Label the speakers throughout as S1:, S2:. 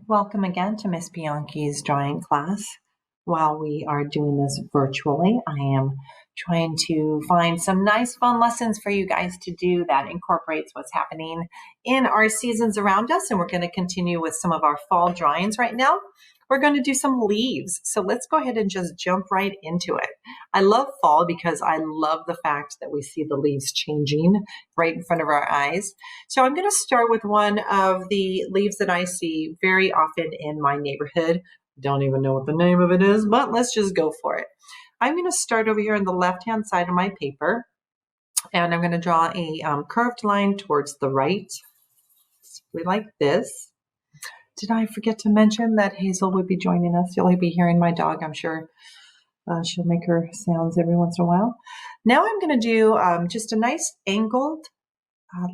S1: Welcome again to Miss Bianchi's drawing class. While we are doing this virtually, I am trying to find some nice fun lessons for you guys to do that incorporates what's happening in our seasons around us. And we're going to continue with some of our fall drawings right now. We're going to do some leaves. So let's go ahead and just jump right into it. I love fall because I love the fact that we see the leaves changing right in front of our eyes. So I'm going to start with one of the leaves that I see very often in my neighborhood. Don't even know what the name of it is, but let's just go for it. I'm going to start over here on the left-hand side of my paper, and I'm going to draw a curved line towards the right, simply like this. Did I forget to mention that Hazel would be joining us? You'll be hearing my dog, I'm sure. She'll make her sounds every once in a while. Now I'm going to do just a nice angled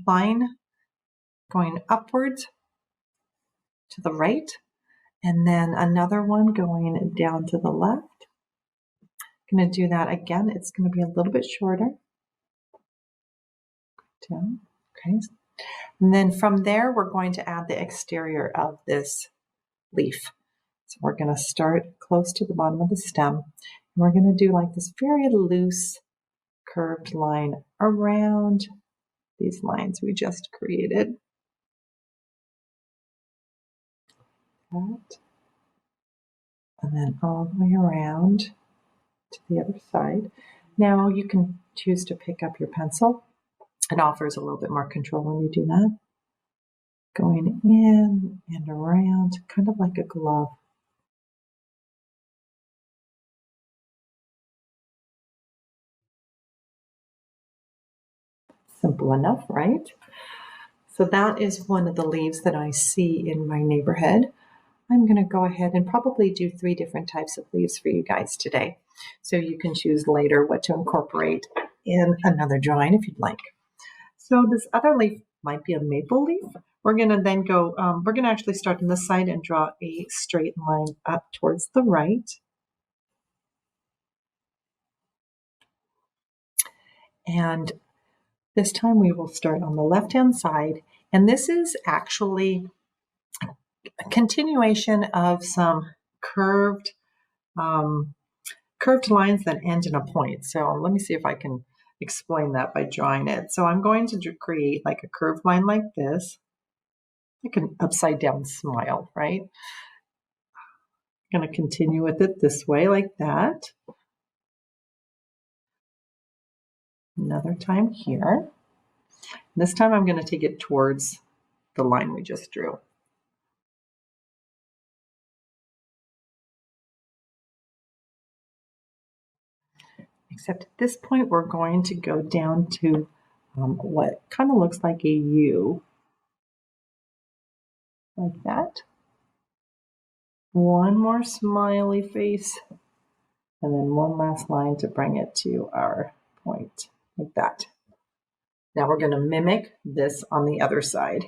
S1: line going upwards to the right, and then another one going down to the left. I'm going to do that again. It's going to be a little bit shorter. Down. Okay. And then from there, we're going to add the exterior of this leaf. So we're going to start close to the bottom of the stem. And we're going to do like this very loose curved line around these lines we just created. That. And then all the way around to the other side. Now you can choose to pick up your pencil. It offers a little bit more control when you do that. Going in and around, kind of like a glove. Simple enough, right? So that is one of the leaves that I see in my neighborhood. I'm going to go ahead and probably do 3 different types of leaves for you guys today. So you can choose later what to incorporate in another drawing if you'd like. So this other leaf might be a maple leaf. We're going to then go, we're going to actually start on this side and draw a straight line up towards the right. And this time we will start on the left-hand side. And this is actually a continuation of some curved lines that end in a point. So let me see if I can explain that by drawing it. So I'm going to create like a curved line like this, like an upside down smile, right? I'm going to continue with it this way like that. Another time here. This time I'm going to take it towards the line we just drew. Except at this point, we're going to go down to what kind of looks like a U, like that. One more smiley face, and then one last line to bring it to our point, like that. Now we're going to mimic this on the other side.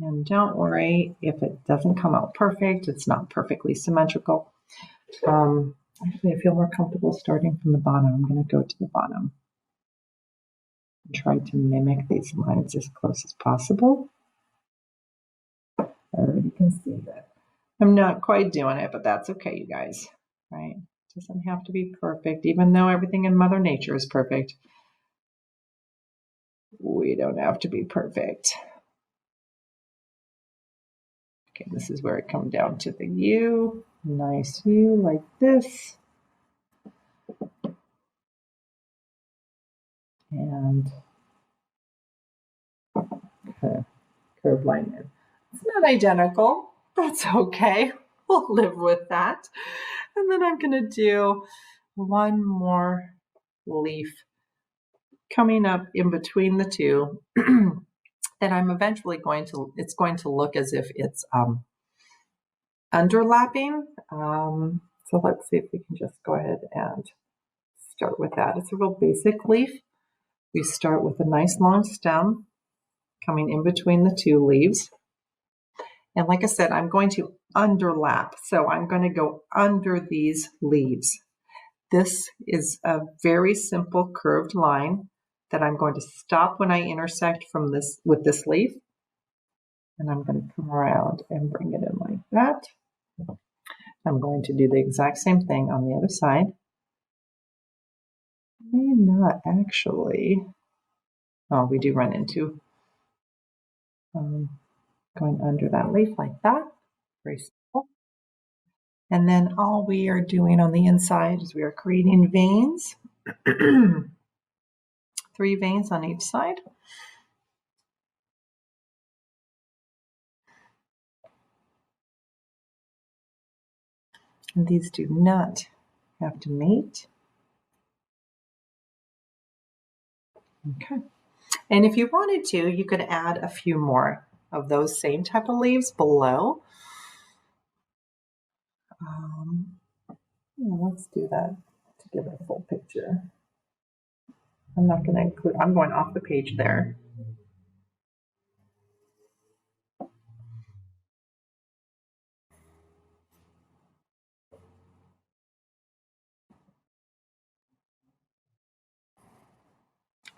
S1: And don't worry if it doesn't come out perfect. It's not perfectly symmetrical. Actually, I feel more comfortable starting from the bottom. I'm going to go to the bottom and try to mimic these lines as close as possible. I already can see that I'm not quite doing it, but that's okay, you guys, right? It doesn't have to be perfect, even though everything in Mother Nature is perfect. We don't have to be perfect. Okay, this is where it comes down to the U. Nice U like this. And curved line there. It's not identical. That's okay. We'll live with that. And then I'm going to do one more leaf coming up in between the two that I'm eventually it's going to look as if it's underlapping. So let's see if we can just go ahead and start with that. It's a real basic leaf. We start with a nice long stem coming in between the 2 leaves. And like I said, I'm going to underlap. So I'm going to go under these leaves. This is a very simple curved line that I'm going to stop when I intersect with this leaf. And I'm going to come around and bring it in like that. I'm going to do the exact same thing on the other side. May not actually. Oh, we do run into going under that leaf like that. Very simple. And then all we are doing on the inside is we are creating veins. 3 veins on each side. And these do not have to mate. Okay. And if you wanted to, you could add a few more of those same type of leaves below. Let's do that to give it a full picture. I'm not going to include, I'm going off the page there.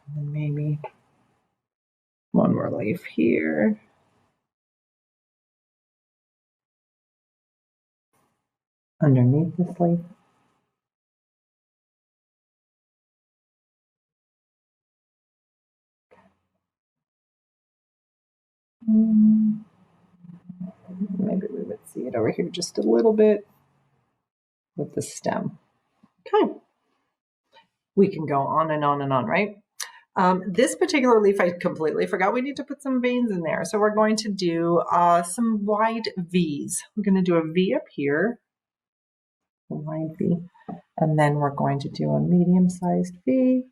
S1: And then maybe one more leaf here. Underneath this leaf. Maybe we would see it over here just a little bit with the stem. Okay. We can go on and on and on, right? This particular leaf, I completely forgot we need to put some veins in there. So we're going to do some wide V's. We're going to do a V up here, a wide V, and then we're going to do a medium-sized V,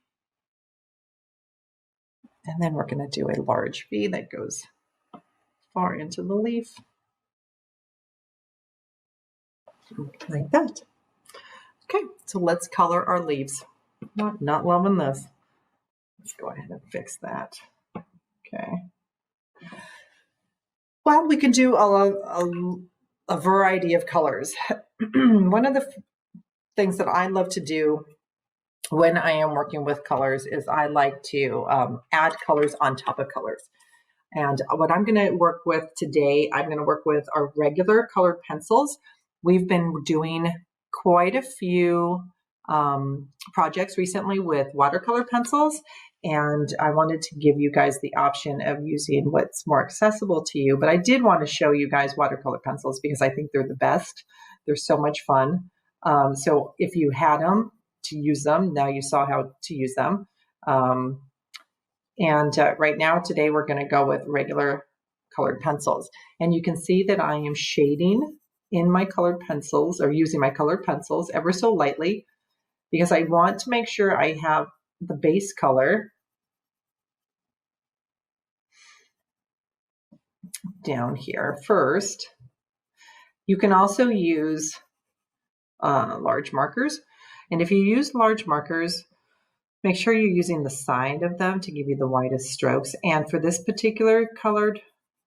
S1: and then we're going to do a large V that goes far into the leaf, like that. Okay, so let's color our leaves. Not loving this. Let's go ahead and fix that. Okay. Well, we can do a variety of colors. One of the things that I love to do when I am working with colors is I like to add colors on top of colors. And what I'm going to work with today, I'm going to work with our regular colored pencils. We've been doing quite a few projects recently with watercolor pencils, and I wanted to give you guys the option of using what's more accessible to you. But I did want to show you guys watercolor pencils because I think they're the best. They're so much fun. So if you had them to use them, now you saw how to use them. Right now, today, we're going to go with regular colored pencils. And you can see that I am shading in my colored pencils, or using my colored pencils ever so lightly, because I want to make sure I have the base color down here first. You can also use large markers. And if you use large markers, make sure you're using the side of them to give you the widest strokes. And for this particular colored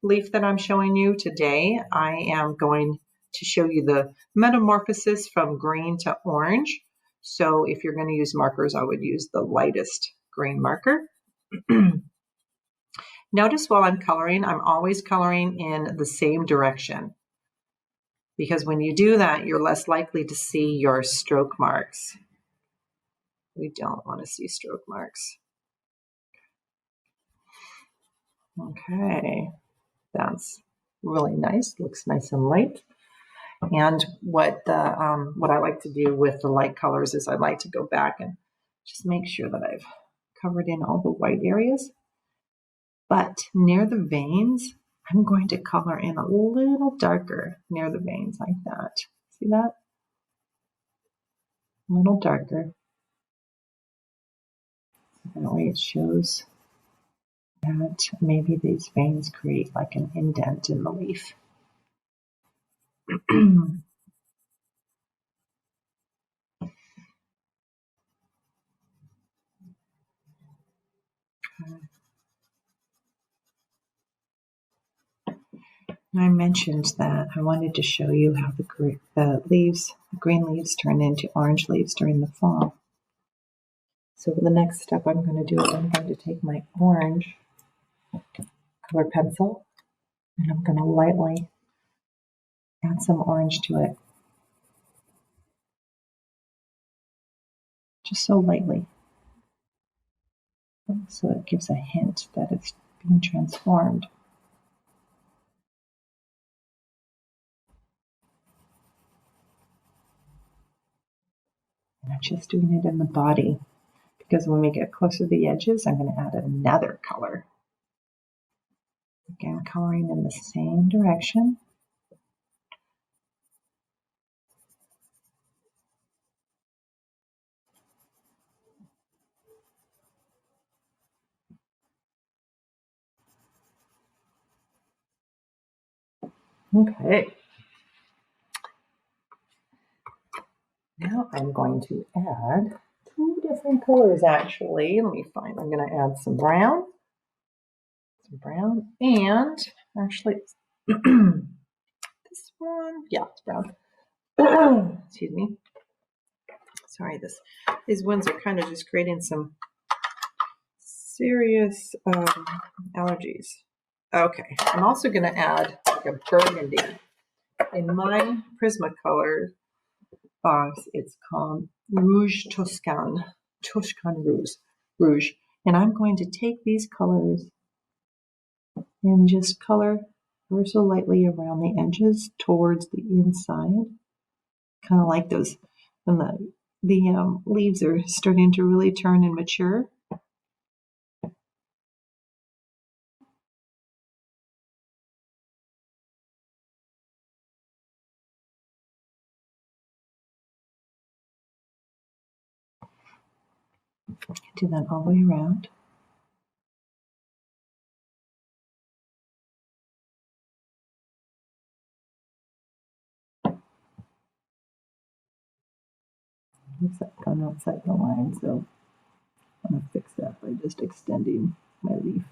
S1: leaf that I'm showing you today, I am going to show you the metamorphosis from green to orange. So if you're going to use markers, I would use the lightest green marker. Notice while I'm coloring, I'm always coloring in the same direction, because when you do that, you're less likely to see your stroke marks. We don't want to see stroke marks. Okay, that's really nice. Looks nice and light. And what I like to do with the light colors is I like to go back and just make sure that I've covered in all the white areas. But near the veins, I'm going to color in a little darker near the veins like that. See that? A little darker. That way it shows that maybe these veins create like an indent in the leaf. I mentioned that I wanted to show you how the green leaves turn into orange leaves during the fall. So the next step I'm going to do is I'm going to take my orange color pencil, And I'm going to lightly add some orange to it. Just so lightly. So it gives a hint that it's being transformed. And I'm just doing it in the body because when we get closer to the edges, I'm going to add another color. Again, coloring in the same direction. Okay. Now I'm going to add two different colors actually. Let me find, I'm going to add some brown, and actually this one, yeah, it's brown. Excuse me. Sorry, these winds are kind of just creating some serious allergies. Okay, I'm also going to add like a burgundy. In my Prismacolor box, it's called Rouge Toscan Rouge. And I'm going to take these colors and just color ever so lightly around the edges towards the inside. Kind of like those when the leaves are starting to really turn and mature. Do that all the way around. Looks like gone outside the line, so I'm going to fix that by just extending my leaf.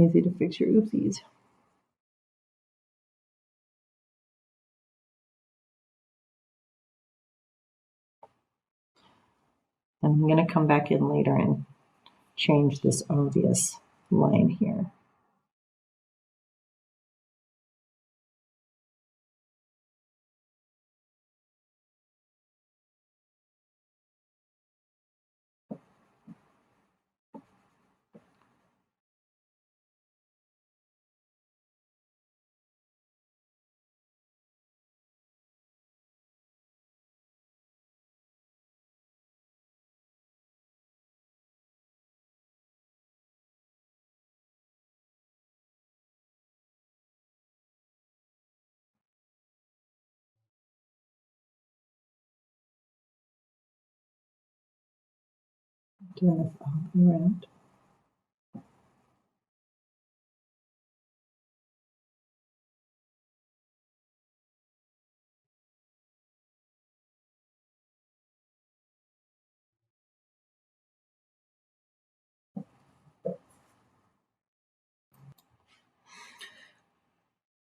S1: Easy to fix your oopsies. And I'm going to come back in later and change this obvious line here. Doing this all the way around.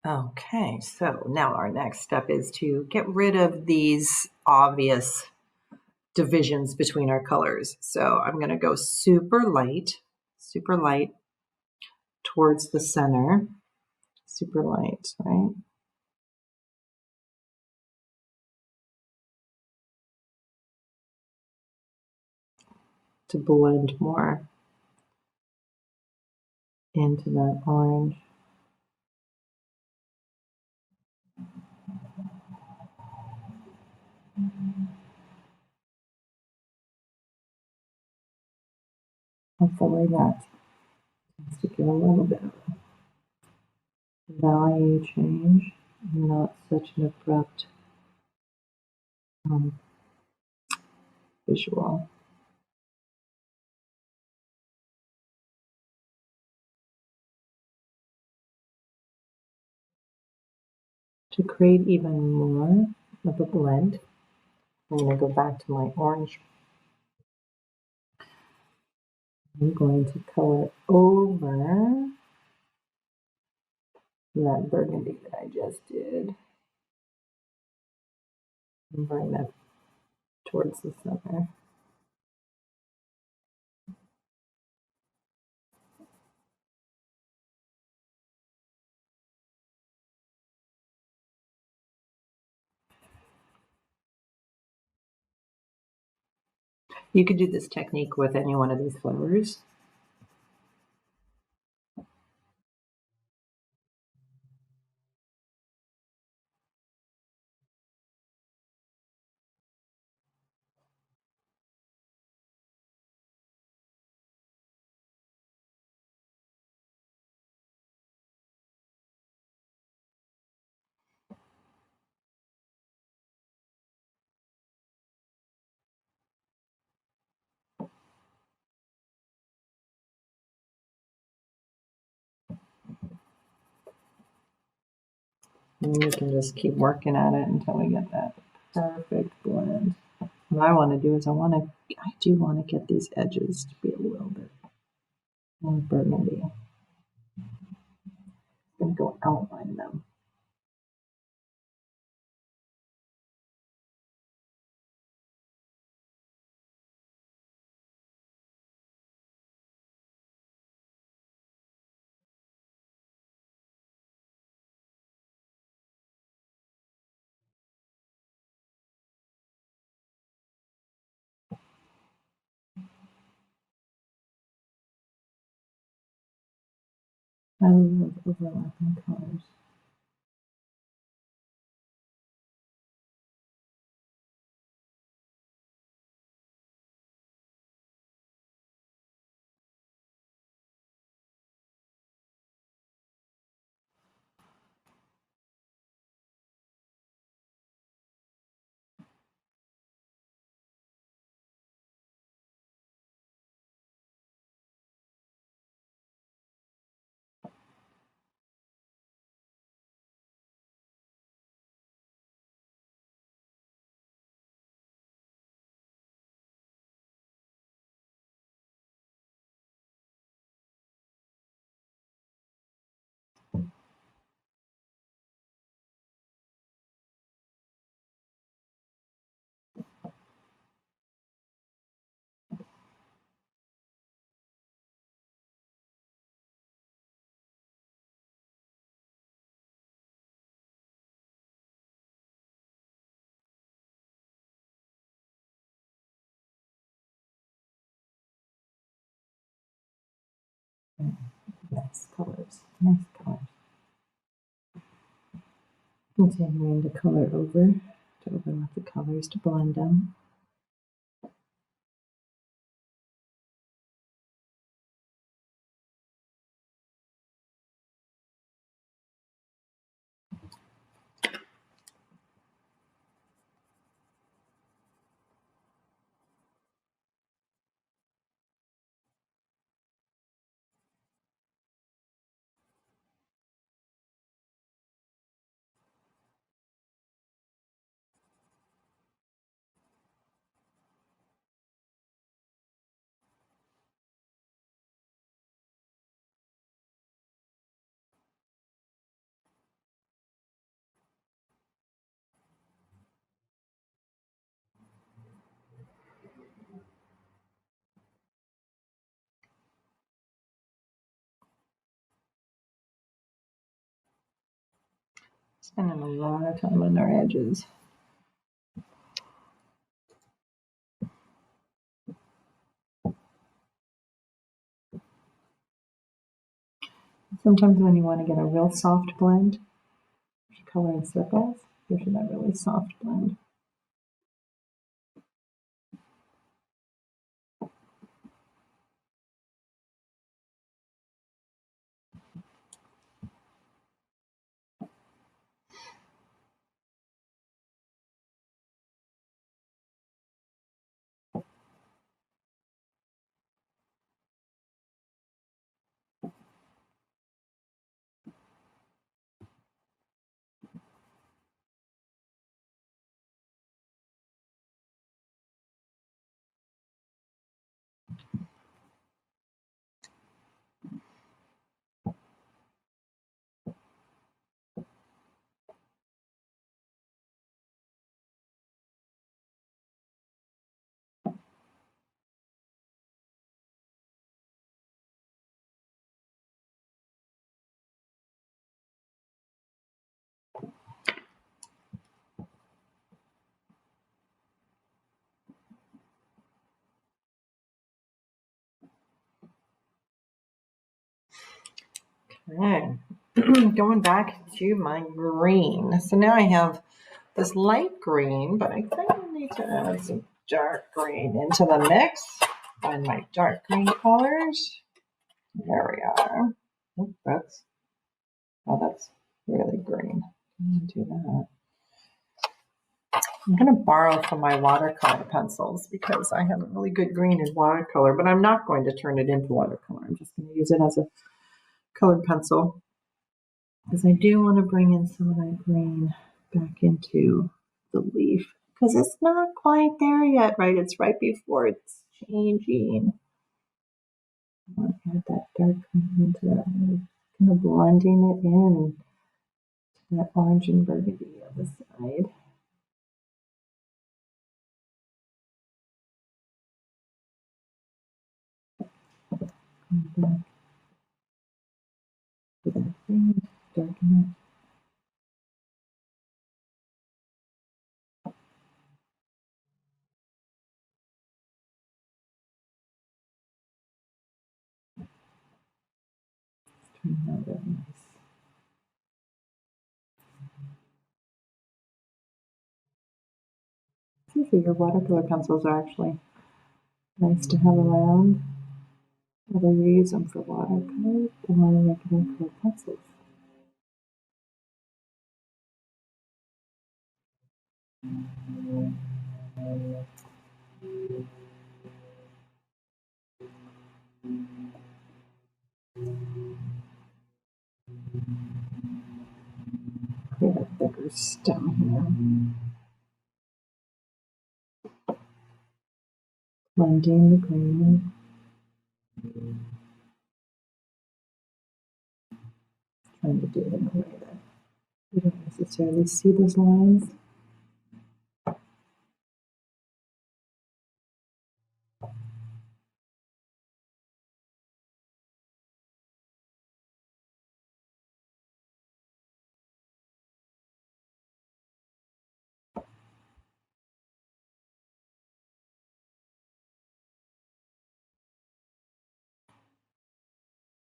S1: Okay, so now our next step is to get rid of these obvious divisions between our colors. So I'm going to go super light towards the center. Super light, right? To blend more into that orange. Hopefully that to give a little bit of value change, not such an abrupt visual. To create even more of a blend, I'm going to go back to my orange. I'm going to color over that burgundy that I just did and bring that towards the center. You could do this technique with any one of these flowers. And we can just keep working at it until we get that perfect blend. What I want to do is I do want to get these edges to be a little bit more burgundy. I'm going to go outline them. I love overlapping colors. Nice colors. Nice colors. Continuing to color over, to overlap the colors to blend them. Spending a lot of time on our edges. Sometimes when you want to get a real soft blend, if you color in circles, gives you that really soft blend. Okay. Going back to my green. So now I have this light green, but I think I need to add some dark green into the mix. Find my dark green colors. There we are. Oh, that's really green. Do that. I'm going to borrow from my watercolor pencils because I have a really good green in watercolor, but I'm not going to turn it into watercolor. I'm just going to use it as a colored pencil because I do want to bring in some of that green back into the leaf because it's not quite there yet, right? It's right before it's changing. I want to add that dark green into that. I'm kind of blending it in to that orange and burgundy on the side. Back to that green, darken it. Turn out really nice. Usually your watercolor pencils are actually nice to have around, whether you use them for watercolor or regular color pencils. Create a thicker stem here. Blending the green. Trying to do it in a way that you don't necessarily see those lines.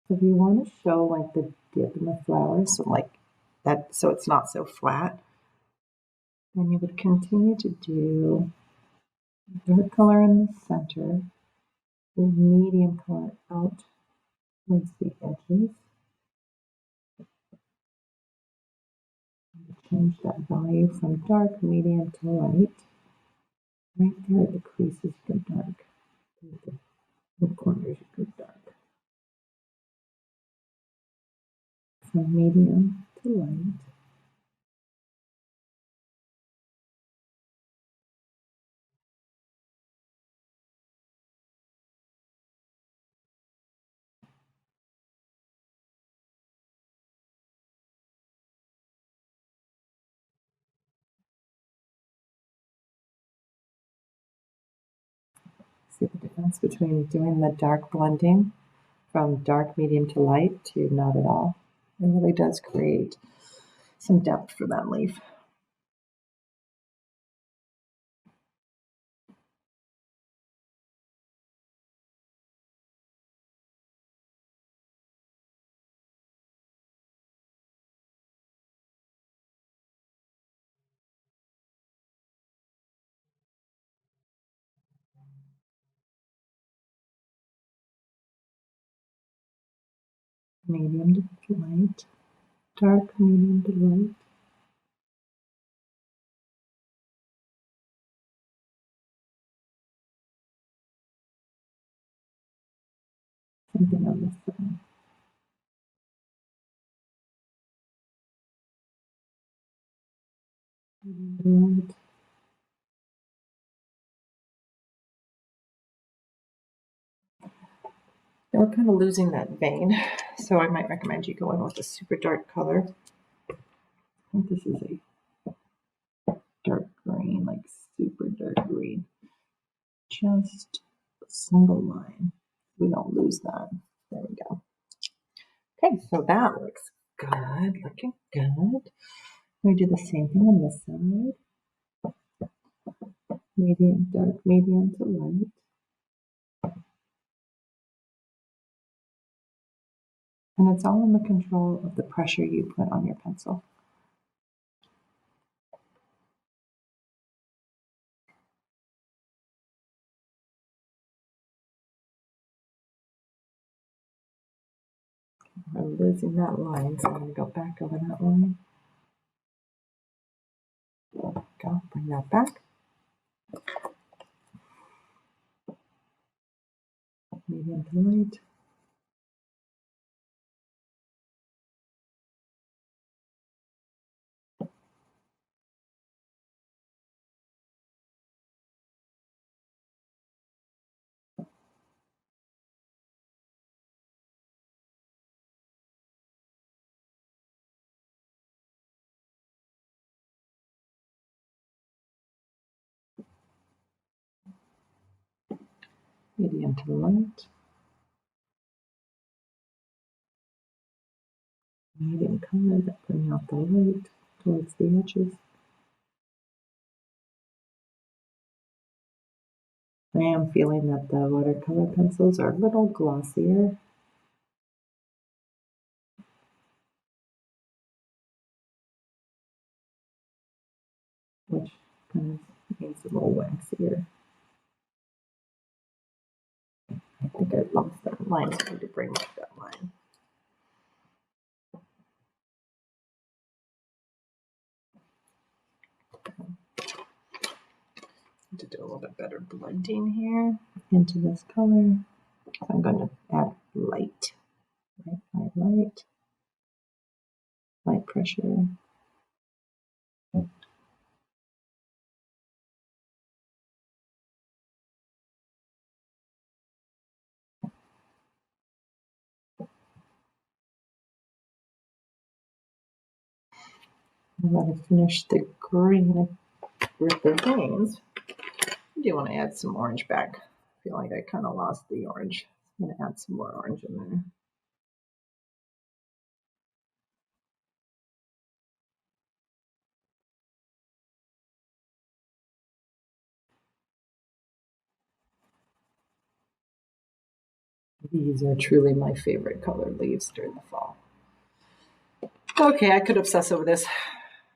S1: So if you want to show like the dip in the flowers, so like that, so it's not so flat, then you would continue to do dark color in the center, with medium color out towards the edges. Change that value from dark, medium to light. Right there at the creases, you go dark. The corners, you go dark. From medium to light. See the difference between doing the dark blending from dark, medium to light to not at all. It really does create some depth for that leaf. Medium to light, dark, medium to light. Something on this side. Medium to light. Now we're kind of losing that vein, so I might recommend you go in with a super dark color. I think this is a dark green, like super dark green. Just a single line. We don't lose that. There we go. Okay, so that looks good, looking good. We do the same thing on this side. Medium, dark, medium to light. And it's all in the control of the pressure you put on your pencil. I'm losing that line, so I'm going to go back over that line. Go, bring that back. Medium to light. Medium to light. Medium color that bring out the light towards the edges. I am feeling that the watercolor pencils are a little glossier. Which kind of means a little waxier. I think I lost that line, so I need to bring back that line. To do a little bit better blending here into this color. So I'm going to add light, light pressure. I'm going to finish the green with the veins. I do want to add some orange back. I feel like I kind of lost the orange. I'm going to add some more orange in there. These are truly my favorite colored leaves during the fall. Okay, I could obsess over this.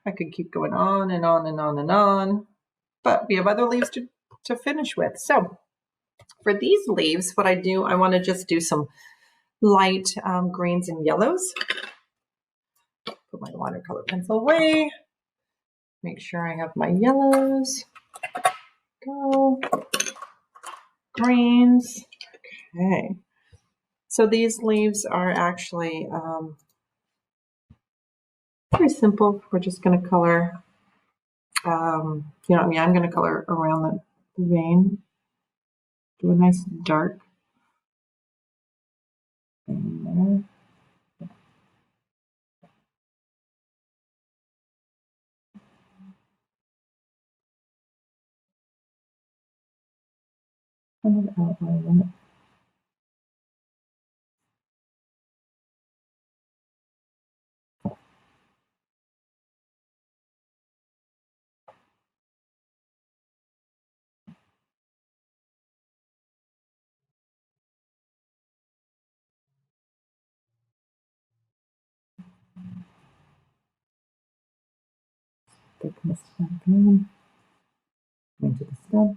S1: I could keep going on and on and on and on, but we have other leaves to finish with. So for these leaves, what I do, I want to just do some light greens and yellows. Put my watercolor pencil away. Make sure I have my yellows. Go. Greens. Okay. So these leaves are actually very simple. We're just going to color, I'm going to color around the vein. Do a nice dark vein there. Kind of outline it. Thickness back in, into the stem.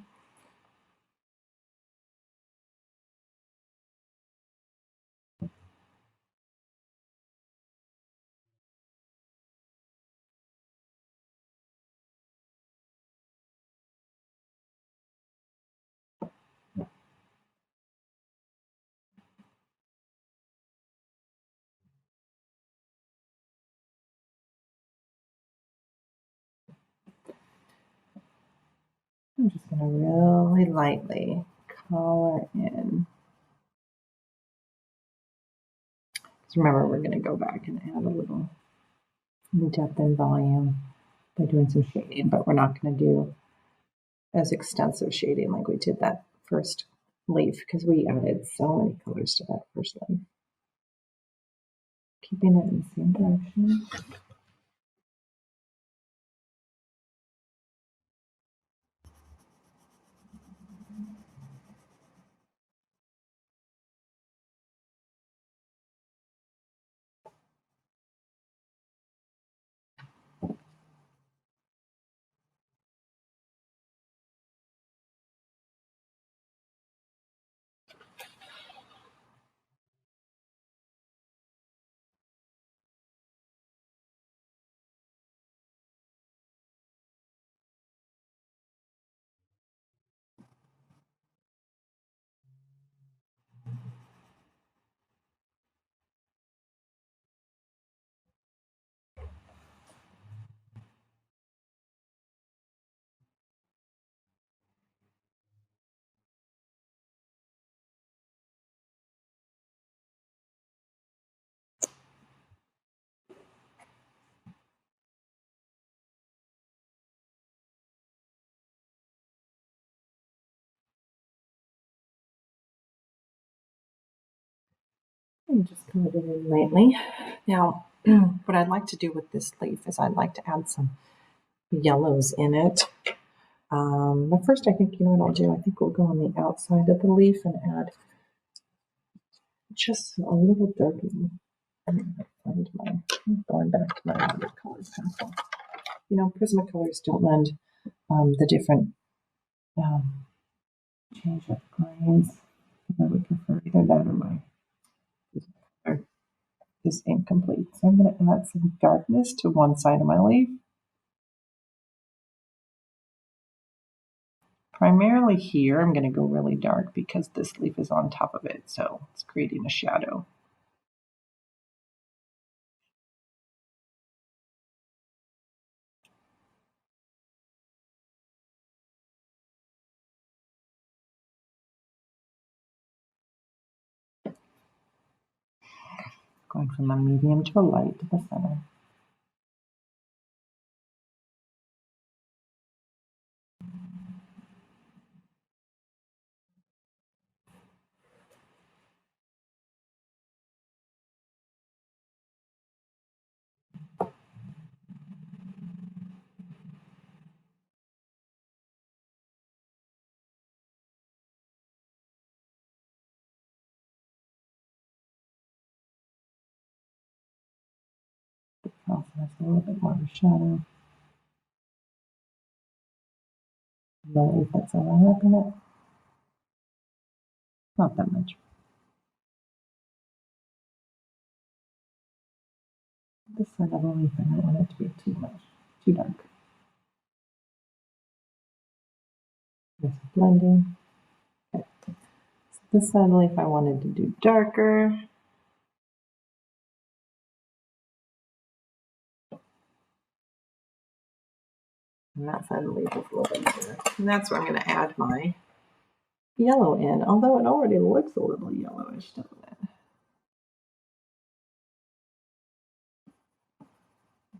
S1: I'm just going to really lightly color in. Because remember, we're going to go back and add a little depth and volume by doing some shading, but we're not going to do as extensive shading like we did that first leaf because we added so many colors to that first leaf. Keeping it in the same direction. And just colored it in lightly. Now, what I'd like to do with this leaf is I'd like to add some yellows in it. But first, I think, you know what I'll do? I think we'll go on the outside of the leaf and add just a little darker. I'm going back to my watercolor pencil. You know, Prismacolors don't lend the different change of grains. I would prefer either that or is incomplete. So I'm going to add some darkness to one side of my leaf. Primarily here, I'm going to go really dark because this leaf is on top of it, so it's creating a shadow. Going from a medium to a light to the center. Also has a little bit more of a shadow. The leaf that's overlapping it. Not that much. This side of the leaf, I don't want it to be too much, too dark. There's blending. Okay. So this side of the leaf I wanted to do darker. And that side of the leaf is a little bit lighter. And that's where I'm going to add my yellow in, although it already looks a little yellowish, doesn't it?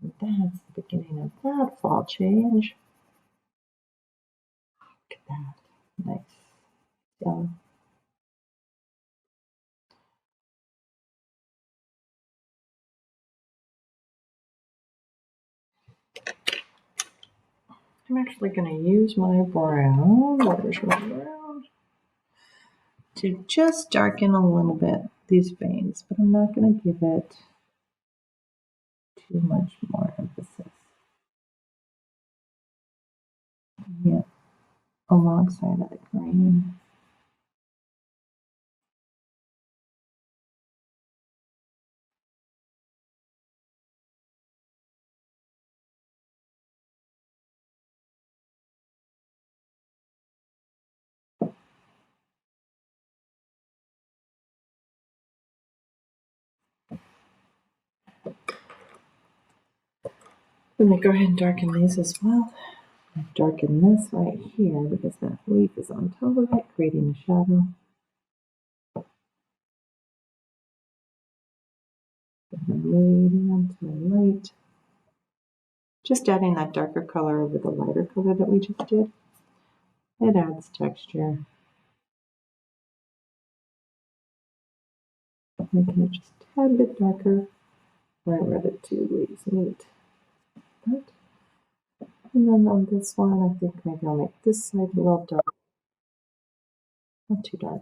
S1: And that's the beginning of that fall change. Look at that. Nice yellow. I'm actually going to use my brown, where's my brown, to just darken a little bit these veins, but I'm not going to give it too much more emphasis. Yeah, alongside of the green. Let me go ahead and darken these as well. I've darkened this right here because that leaf is on top of it, creating a shadow. From the medium to the light. Just adding that darker color over the lighter color that we just did. It adds texture. Making it just a tad bit darker right where the two leaves meet. Right. And then on this one, I think maybe I'll make this side a little dark. Not too dark.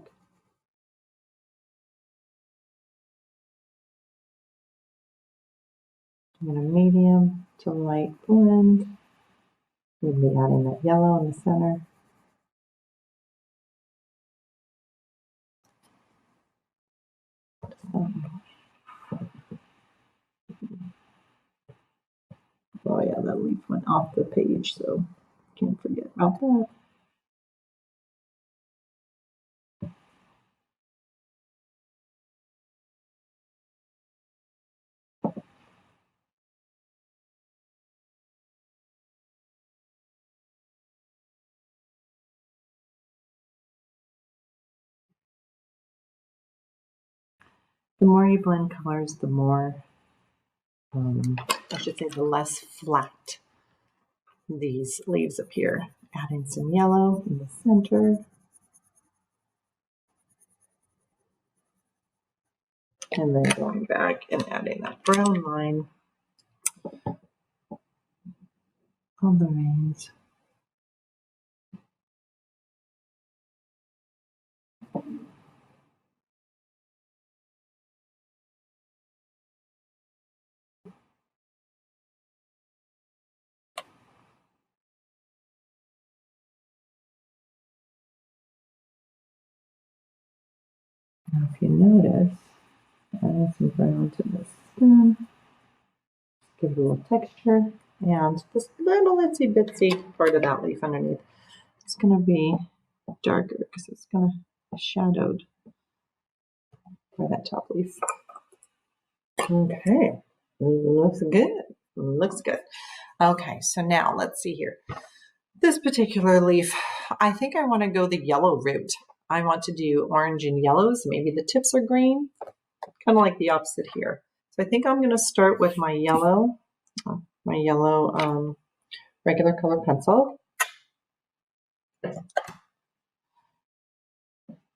S1: I'm going to medium to light blend. We'll be adding that yellow in the center. Oh yeah, that leaf went off the page, so can't forget about that. The more you blend colors, the more, I should say, the less flat these leaves appear. Adding some yellow in the center. And then going back and adding that brown line on the reins. Now, if you notice, add some brown to the stem, give it a little texture, and this little itsy bitsy part of that leaf underneath, it's going to be darker because it's going to be shadowed by that top leaf. Okay, looks good. Looks good. Okay, so now let's see here. This particular leaf, I think I want to go the yellow route. I want to do orange and yellows. Maybe the tips are green, kind of like the opposite here. So I think I'm going to start with my yellow regular color pencil.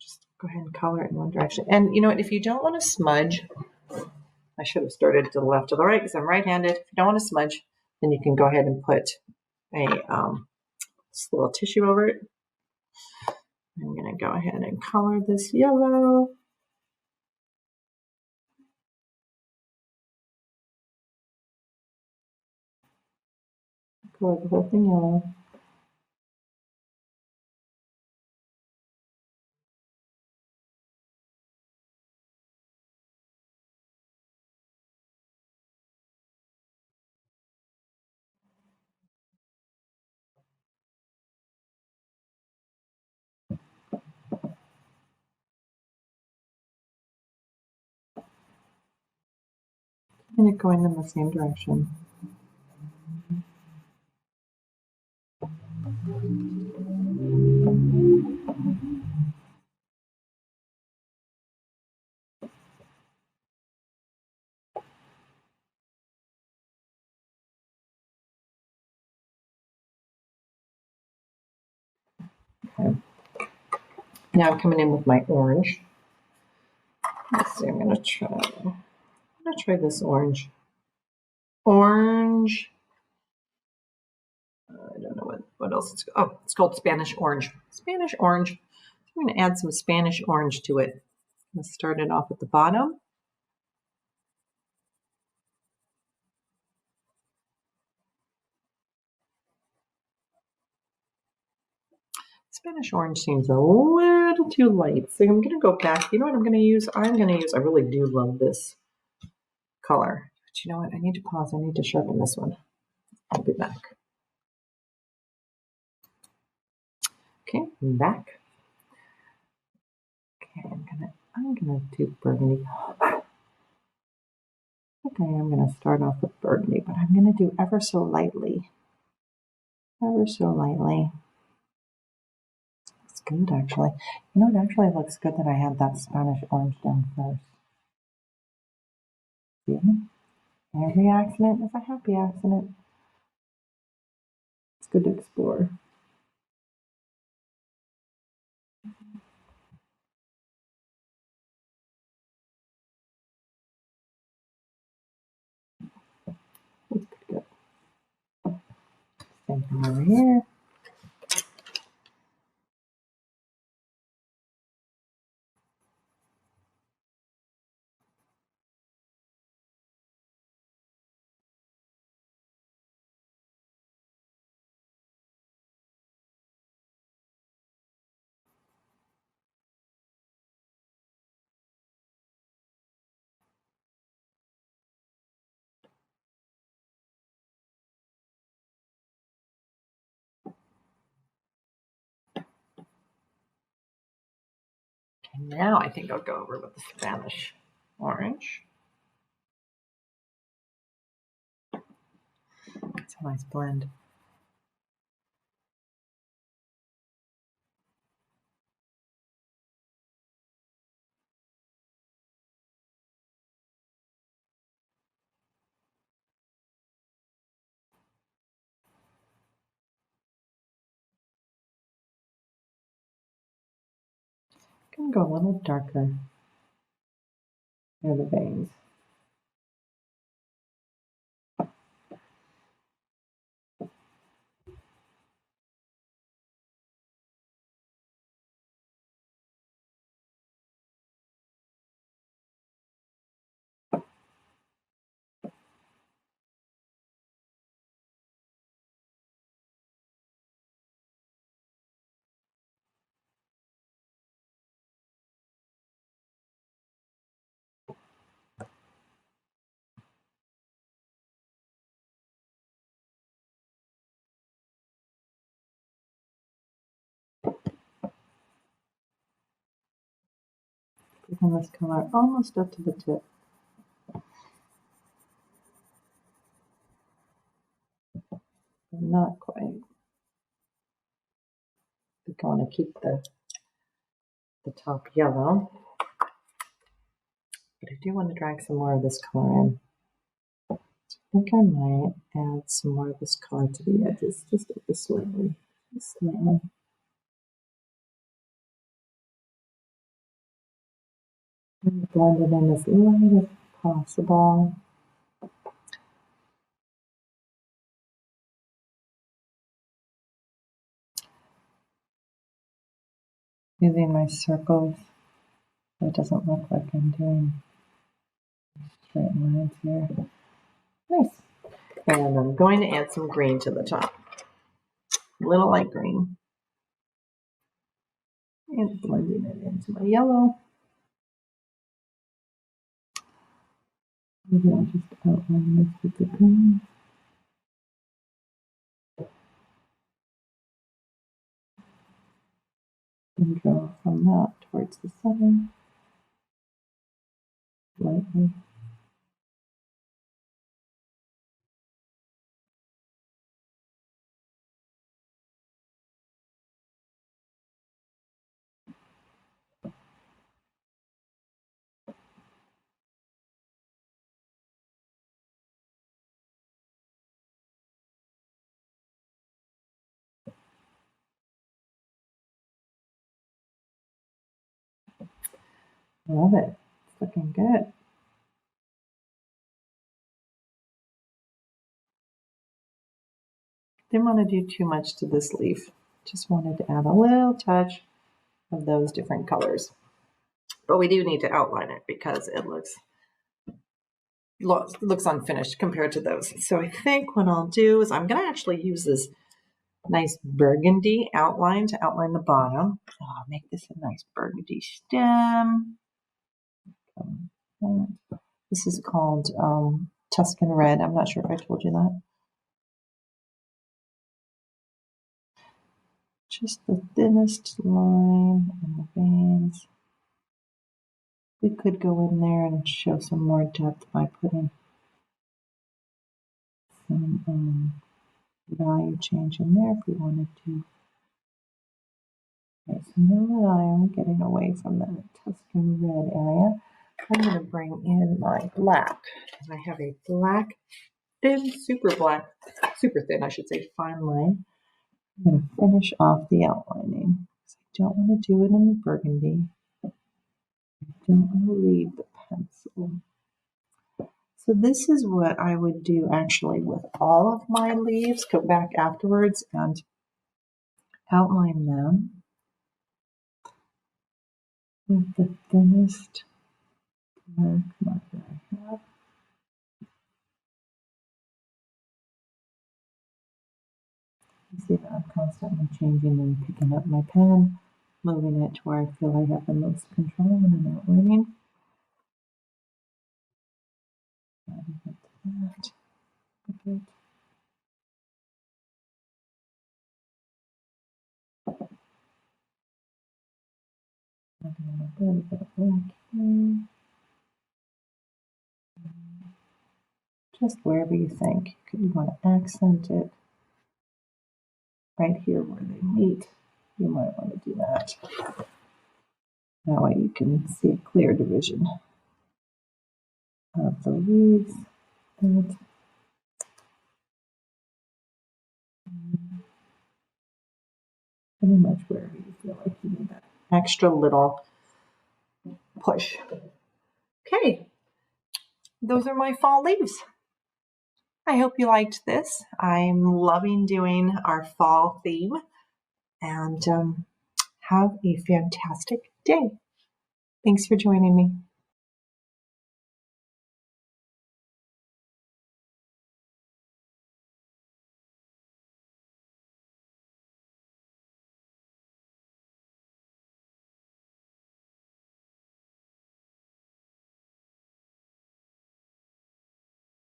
S1: Just go ahead and color it in one direction. And you know what, if you don't want to smudge, I should have started to the left or the right because I'm right-handed. If you don't want to smudge, then you can go ahead and put a just a little tissue over it. I'm going to go ahead and color this yellow. Color the whole thing yellow. And it going in the same direction. Okay. Now I'm coming in with my orange. Let's see, I'm gonna try this orange. Orange. I don't know what else it's called. Oh, it's called Spanish orange. Spanish orange. I'm gonna add some Spanish orange to it. Let's start it off at the bottom. Spanish orange seems a little too light, so I'm gonna go back. You know what I'm gonna use? I really do love this color. But you know what? I need to pause. I need to sharpen this one. I'll be back. Okay, I'm back. Okay, I'm gonna do burgundy. Okay, I'm gonna start off with burgundy, but I'm gonna do ever so lightly. Ever so lightly. It's good actually. You know, it actually looks good that I had that Spanish orange down first. See? Every accident is a happy accident. It's good to explore. It's pretty good. Same thing over here. And now I think I'll go over with the Spanish orange. It's a nice blend. I can go a little darker Here are the veins. Picking this color almost up to the tip. But not quite. I want to keep the top yellow. But I do want to drag some more of this color in. So I think I might add some more of this color to the edges, just ever slightly. Just slightly. And blend it in as light as possible. Using my circles so it doesn't look like I'm doing straight lines here. Nice. And I'm going to add some green to the top. A little light green. And blending it into my yellow. Maybe I'll just outline this with the green. And draw from that towards the center. Lightly. Love it. It's looking good. Didn't want to do too much to this leaf. Just wanted to add a little touch of those different colors. But we do need to outline it because it looks unfinished compared to those. So I think what I'll do is I'm going to actually use this nice burgundy outline to outline the bottom. I'll make this a nice burgundy stem. This is called Tuscan Red. I'm not sure if I told you that. Just the thinnest line and the veins. We could go in there and show some more depth by putting some value change in there if we wanted to. Okay, so now that I am getting away from that Tuscan Red area, I'm going to bring in my black. I have a black, thin, super thin, I should say, fine line. I'm going to finish off the outlining. I don't want to do it in burgundy. I don't want to leave the pencil. So this is what I would do actually with all of my leaves. Go back afterwards and outline them with the thinnest black marker I have. You see that I'm constantly changing and picking up my pen, moving it to where I feel I have the most control when I'm outlining. Adding it to that a bit. Adding a little bit of black here. Just wherever you think. You want to accent it right here where they meet. You might want to do that. That way you can see a clear division of the leaves. And pretty much wherever you feel like you need that extra little push. Okay, those are my fall leaves. I hope you liked this. I'm loving doing our fall theme, and have a fantastic day. Thanks for joining me.